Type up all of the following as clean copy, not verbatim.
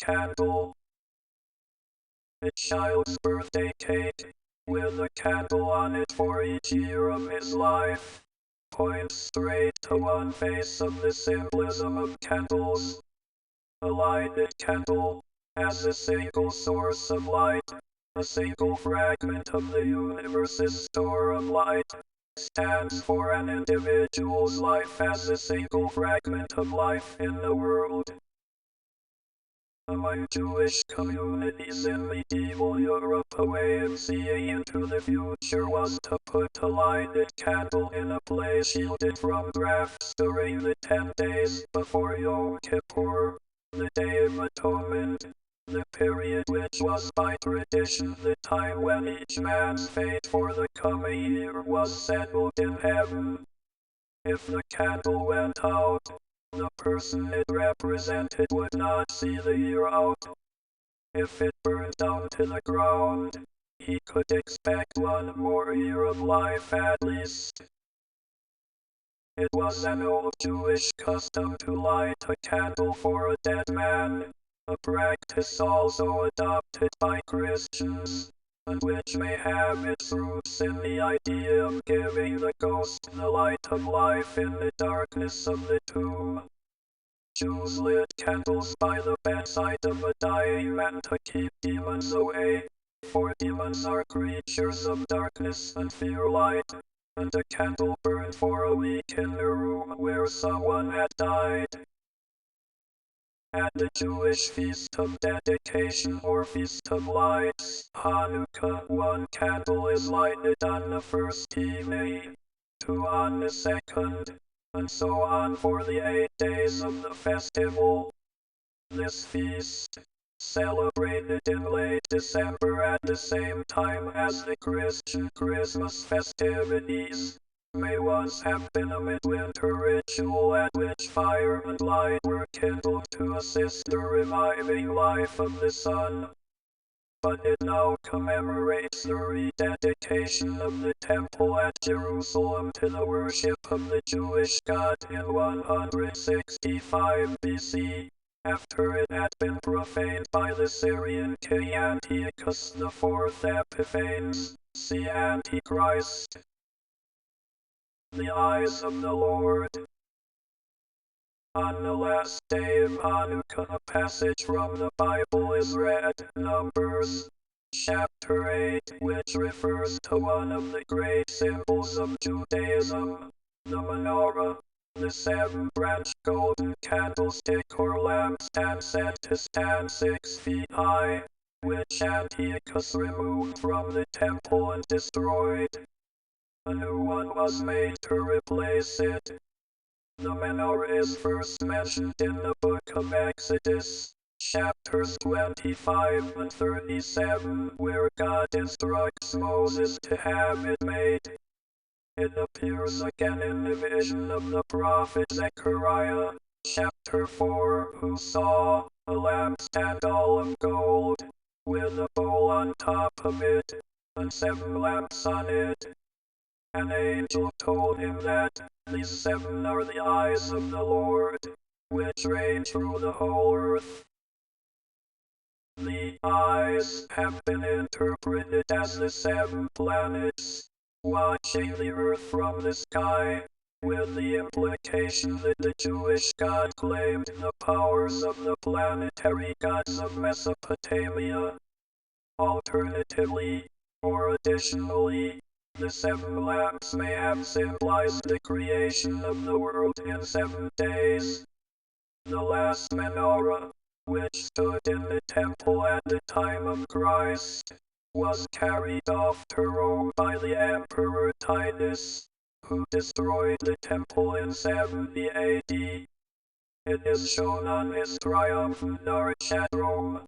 Candle. A child's birthday cake, with a candle on it for each year of his life, points straight to one face of the symbolism of candles. A lighted candle, as a single source of light, a single fragment of the universe's store of light, stands for an individual's life as a single fragment of life in the world. Among Jewish communities in medieval Europe, a way of seeing into the future was to put a lighted candle in a place shielded from drafts during the 10 days before Yom Kippur, the Day of Atonement, the period which was by tradition the time when each man's fate for the coming year was settled in heaven. If the candle went out, the person it represented would not see the year out. If it burned down to the ground, he could expect one more year of life at least. It was an old Jewish custom to light a candle for a dead man, a practice also adopted by Christians, and which may have its roots in the idea of giving the ghost the light of life in the darkness of the tomb. Jews lit candles by the bedside of a dying man to keep demons away, for demons are creatures of darkness and fear light, and a candle burned for a week in the room where someone had died. At the Jewish Feast of Dedication or Feast of Lights, Hanukkah, one candle is lighted on the first evening, two on the second, and so on for the 8 days of the festival. This feast, celebrated in late December at the same time as the Christian Christmas festivities, may once have been a midwinter ritual at which fire and light were kindled to assist the reviving life of the sun. But it now commemorates the rededication of the temple at Jerusalem to the worship of the Jewish God in 165 BC, after it had been profaned by the Syrian king Antiochus IV Epiphanes, see Antichrist. The eyes of the Lord. On the last day of Hanukkah, a passage from the Bible is read, Numbers, chapter 8, which refers to one of the great symbols of Judaism, the menorah, the 7-branch golden candlestick or lampstand said to stand 6 feet high, which Antiochus removed from the temple and destroyed. A new one was made to replace it. The menorah is first mentioned in the book of Exodus, chapters 25 and 37, where God instructs Moses to have it made. It appears again in the vision of the prophet Zechariah, chapter 4, who saw a lampstand all of gold, with a bowl on top of it, and 7 lamps on it. An angel told him that these 7 are the eyes of the Lord, which reign through the whole earth. The eyes have been interpreted as the 7 planets, watching the earth from the sky, with the implication that the Jewish God claimed the powers of the planetary gods of Mesopotamia. Alternatively, or additionally, the 7 lamps may have symbolized the creation of the world in 7 days. The last menorah, which stood in the temple at the time of Christ, was carried off to Rome by the Emperor Titus, who destroyed the temple in 70 AD. It is shown on his triumphant arch at Rome.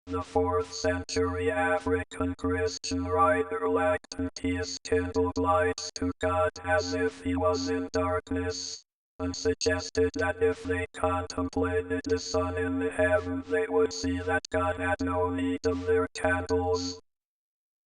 The 4th century African Christian writer Lactantius kindled lights to God as if he was in darkness, and suggested that if they contemplated the sun in the heaven they would see that God had no need of their candles.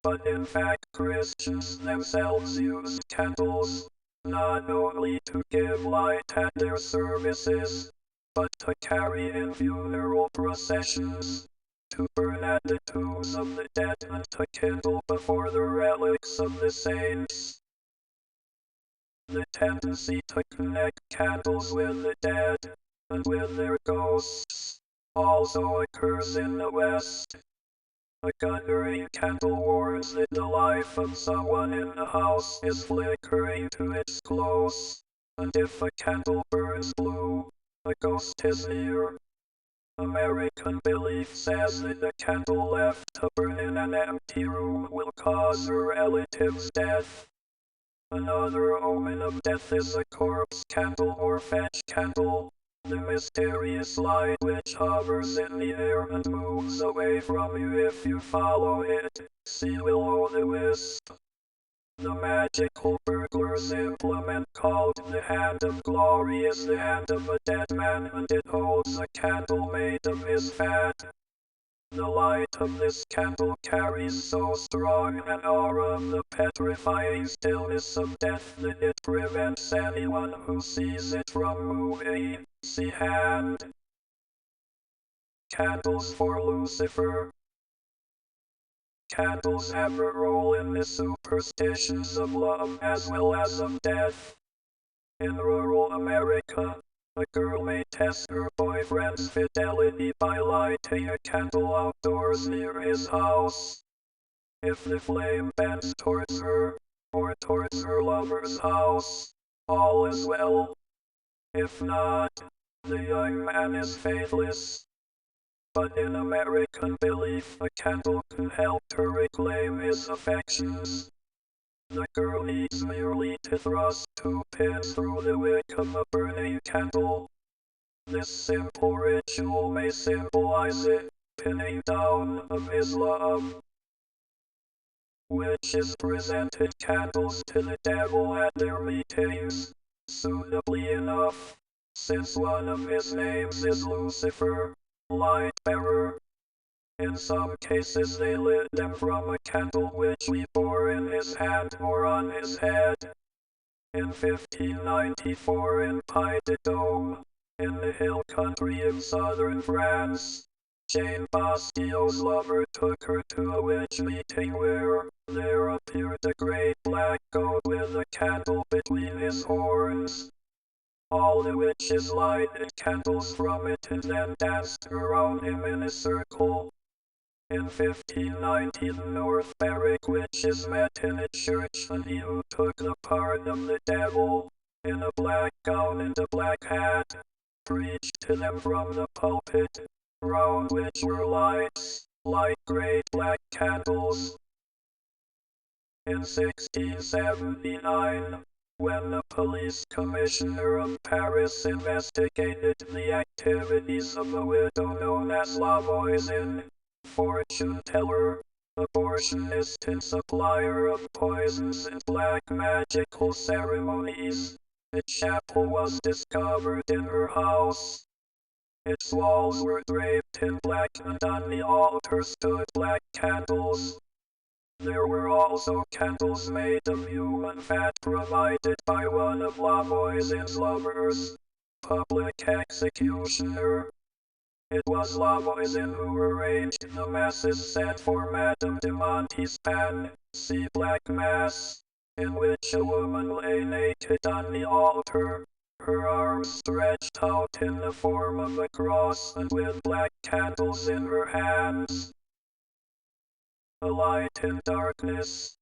But in fact Christians themselves used candles, not only to give light at their services, but to carry in funeral processions, to burn at the tombs of the dead and to kindle before the relics of the saints. The tendency to connect candles with the dead and with their ghosts also occurs in the West. A guttering candle warns that the life of someone in the house is flickering to its close, and if a candle burns blue, a ghost is near. American belief says that a candle left to burn in an empty room will cause a relative's death. Another omen of death is a corpse candle or fetch candle, the mysterious light which hovers in the air and moves away from you if you follow it. See will-o'-the-wisp. The magical burglar's implement called the Hand of Glory is the hand of a dead man, and it holds a candle made of his fat. The light of this candle carries so strong an aura of the petrifying stillness of death that it prevents anyone who sees it from moving. See hand. Candles for Lucifer. Candles have a role in the superstitions of love as well as of death. In rural America, a girl may test her boyfriend's fidelity by lighting a candle outdoors near his house. If the flame bends towards her, or towards her lover's house, all is well. If not, the young man is faithless. But in American belief, a candle can help to reclaim his affections. The girl needs merely to thrust 2 pins through the wick of a burning candle. This simple ritual may symbolize it, pinning down of his love. Witches presented candles to the devil at their meetings, suitably enough, since one of his names is Lucifer, light bearer. In some cases they lit them from a candle which he bore in his hand or on his head. In 1594 in Puy-de-Dôme, in the hill country in southern France, Jane Bastille's lover took her to a witch meeting where there appeared a great black goat with a candle between his horns. All the witches lighted candles from it and then danced around him in a circle. In 1590 the North Berwick witches met in a church, and he who took the part of the devil, in a black gown and a black hat, preached to them from the pulpit, round which were lights, like great black candles. In 1679, when the police commissioner of Paris investigated the activities of a widow known as La Voisin, fortune teller, abortionist and supplier of poisons and black magical ceremonies, a chapel was discovered in her house. Its walls were draped in black and on the altar stood black candles. There were also candles made of human fat provided by one of La Voisin's lovers, public executioner. It was La Voisin who arranged the masses set for Madame de Montespan, see Black Mass, in which a woman lay naked on the altar, her arms stretched out in the form of a cross and with black candles in her hands. A light in darkness.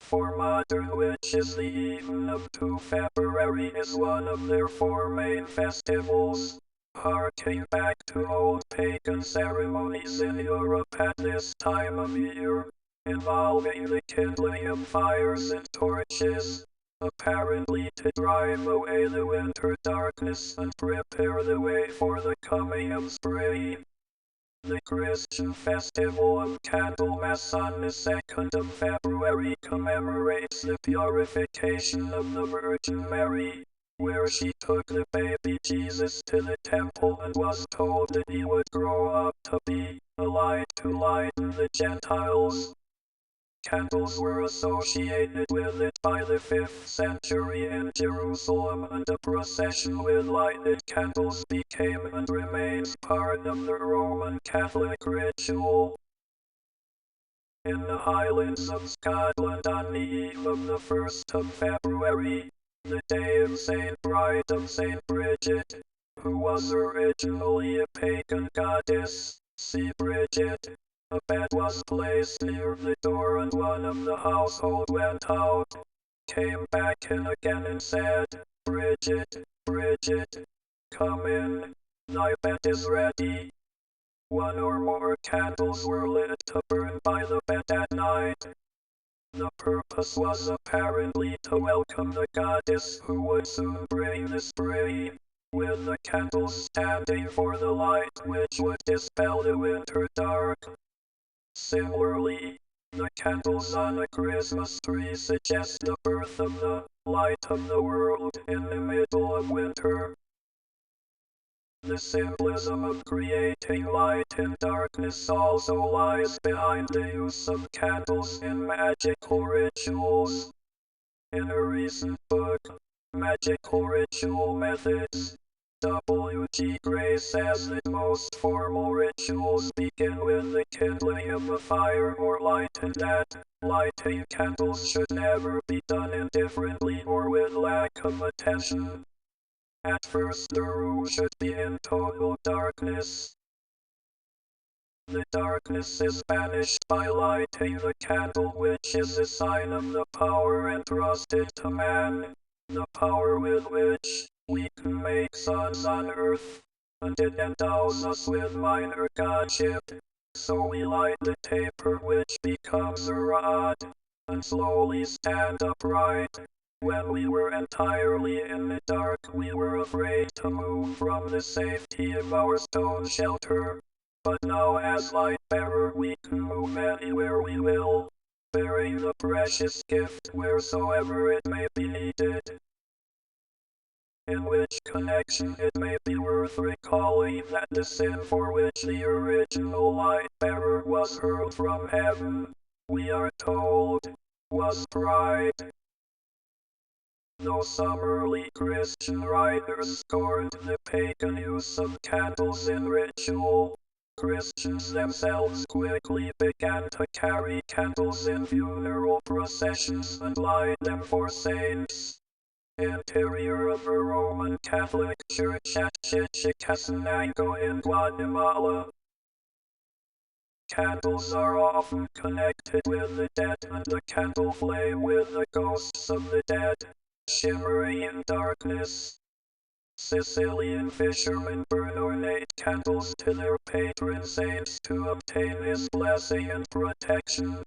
For modern witches, the even of 2 February is one of their 4 main festivals, harking back to old pagan ceremonies in Europe at this time of year, involving the kindling of fires and torches, apparently to drive away the winter darkness and prepare the way for the coming of spring. The Christian festival of Candlemas on the 2nd of February commemorates the purification of the Virgin Mary, where she took the baby Jesus to the temple and was told that he would grow up to be a light to lighten the Gentiles. Candles were associated with it by the 5th century in Jerusalem, and a procession with lighted candles became and remains part of the Roman Catholic ritual. In the Highlands of Scotland on the eve of the 1st of February, the day of St. Bride of St. Bridget, who was originally a pagan goddess, see Bridget, a bed was placed near the door and one of the household went out, came back in again and said, Bridget, Bridget, come in, thy bed is ready. One or more candles were lit to burn by the bed at night. The purpose was apparently to welcome the goddess who would soon bring the spring, with the candles standing for the light which would dispel the winter dark. Similarly, the candles on a Christmas tree suggest the birth of the light of the world in the middle of winter. The symbolism of creating light in darkness also lies behind the use of candles in magical rituals. In a recent book, Magical Ritual Methods, W.G. Gray says that most formal rituals begin with the kindling of a fire or light, and that lighting candles should never be done indifferently or with lack of attention. At first the room should be in total darkness. The darkness is banished by lighting the candle, which is a sign of the power entrusted to man, the power with which we can make suns on earth, and it endows us with minor godship. So we light the taper, which becomes a rod, and slowly stand upright. When we were entirely in the dark, we were afraid to move from the safety of our stone shelter. But now as light-bearer we can move anywhere we will, bearing the precious gift wheresoever it may be needed. In which connection it may be worth recalling that the sin for which the original light-bearer was hurled from heaven, we are told, was pride. Though some early Christian writers scorned the pagan use of candles in ritual, Christians themselves quickly began to carry candles in funeral processions and light them for saints. Interior of a Roman Catholic church at Chichicastenango in Guatemala. Candles are often connected with the dead, and the candle flame with the ghosts of the dead, shimmering in darkness. Sicilian fishermen burn ornate candles to their patron saints to obtain his blessing and protection.